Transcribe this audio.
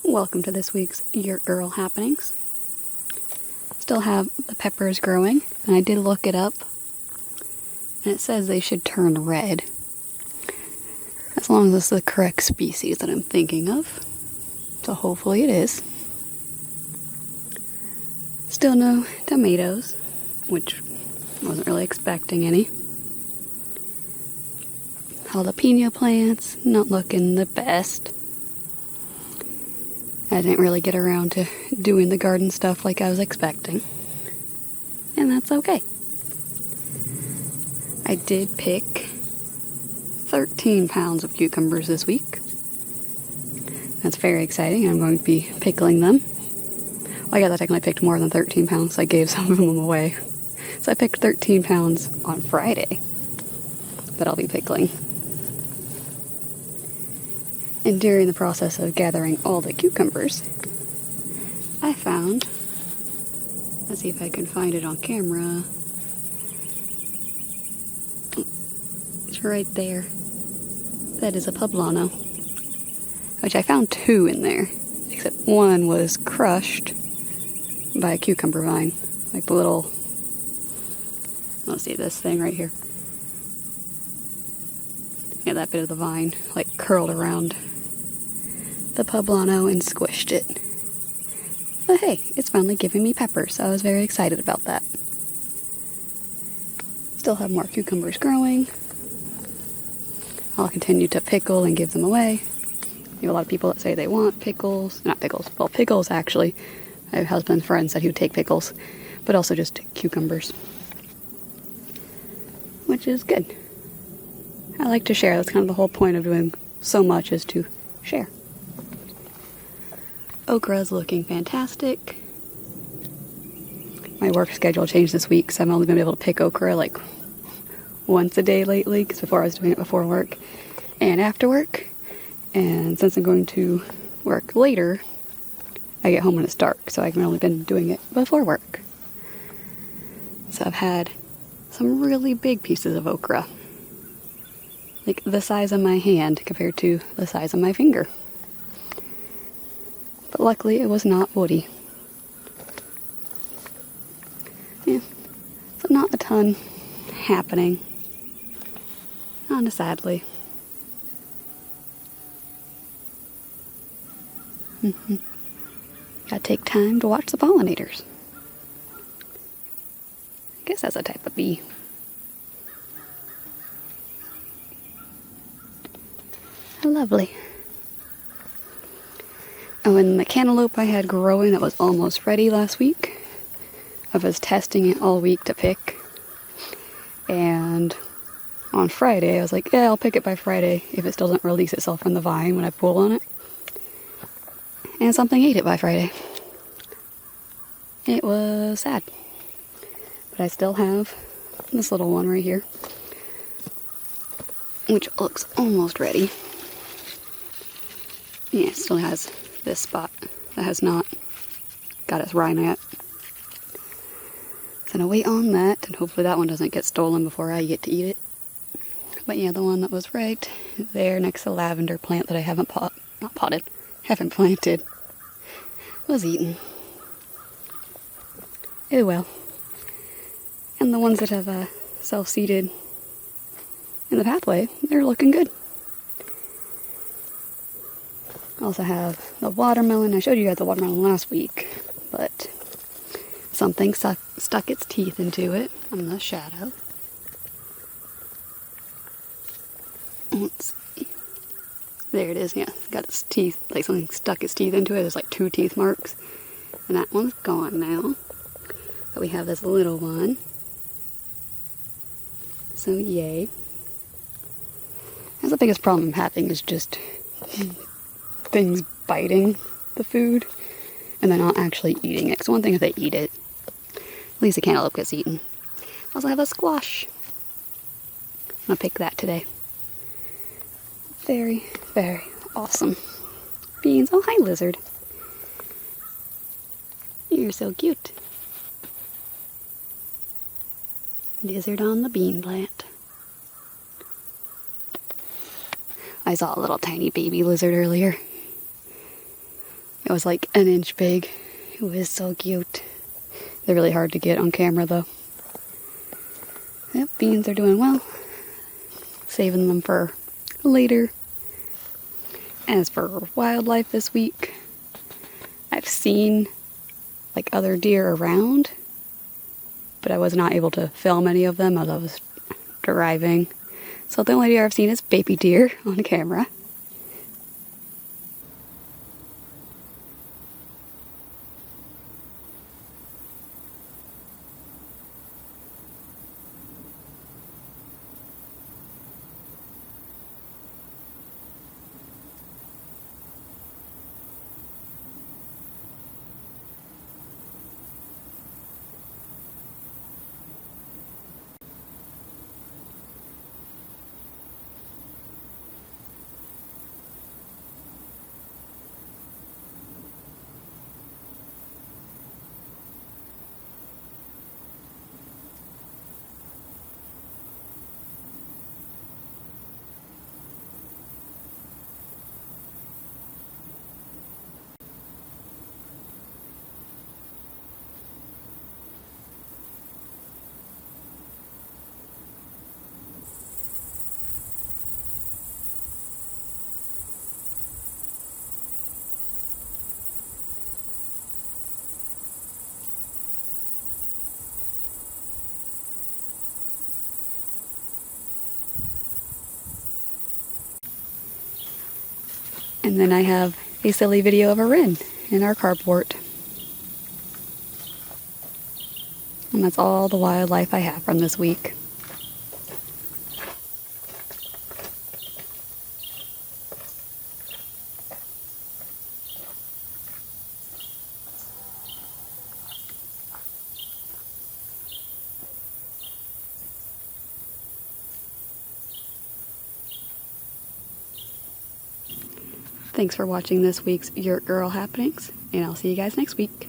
Welcome to this week's Yurtgurl happenings. Still have the peppers growing, and I did look it up, and it says they should turn red. As long as it's the correct species that I'm thinking of. So hopefully it is. Still no tomatoes, which I wasn't really expecting any. Jalapeno plants, not looking the best. I didn't really get around to doing the garden stuff like I was expecting. And that's okay. I did pick 13 pounds of cucumbers this week. That's very exciting. I'm going to be pickling them. Well, I guess I technically picked more than 13 pounds. I gave some of them away. So I picked 13 pounds on Friday that I'll be pickling. And during the process of gathering all the cucumbers, I found, let's see if I can find it on camera. It's right there. That is a poblano, which I found 2 in there, except one was crushed by a cucumber vine, like the little, let's see this thing right here. Yeah, that bit of the vine, like curled around the poblano and squished it. But hey, it's finally giving me peppers, so I was very excited about that. Still have more cucumbers growing. I'll continue to pickle and give them away. You have a lot of people that say they want pickles. Not pickles. Well, pickles actually. My husband's friend said he would take pickles, but also just cucumbers. Which is good. I like to share. That's kind of the whole point of doing so much, is to share. Okra is looking fantastic. My work schedule changed this week, so I've only been able to pick okra like once a day lately, because before I was doing it before work and after work. And since I'm going to work later, I get home when it's dark, so I've only been doing it before work. So I've had some really big pieces of okra, like the size of my hand compared to the size of my finger. But luckily it was not woody. Yeah, so not a ton happening. Kinda sadly. Gotta take time to watch the pollinators. I guess that's a type of bee. Lovely. Oh, and the cantaloupe I had growing that was almost ready last week. I was testing it all week to pick. And on Friday, I was like, yeah, I'll pick it by Friday if it still doesn't release itself from the vine when I pull on it. And something ate it by Friday. It was sad. But I still have this little one right here, which looks almost ready. Yeah, it still has this spot that has not got its rind yet. So I'm gonna wait on that, and hopefully that one doesn't get stolen before I get to eat it. But yeah, the one that was right there next to the lavender plant that I haven't haven't planted, was eaten. Oh well. And the ones that have self-seeded in the pathway, they're looking good. I also have the watermelon. I showed you guys the watermelon last week, but something stuck its teeth into it on the shadow. Let's see. There it is, yeah. Got its teeth, like something stuck its teeth into it. There's like 2 teeth marks. And that one's gone now. But we have this little one. So yay. That's the biggest problem I'm having, is just things biting the food and then not actually eating it. Because one thing if they eat it, at least the cantaloupe gets eaten. I also have a squash. I'm gonna pick that today. Very, very awesome. Beans. Oh, hi, lizard. You're so cute. Lizard on the bean plant. I saw a little tiny baby lizard earlier. It was like an inch big. It was so cute. They're really hard to get on camera though. Yep, beans are doing well. Saving them for later. As for wildlife this week, I've seen like other deer around, but I was not able to film any of them as I was driving. So the only deer I've seen is baby deer on camera. And then I have a silly video of a wren in our carport. And that's all the wildlife I have from this week. Thanks for watching this week's Yurtgurl happenings, and I'll see you guys next week.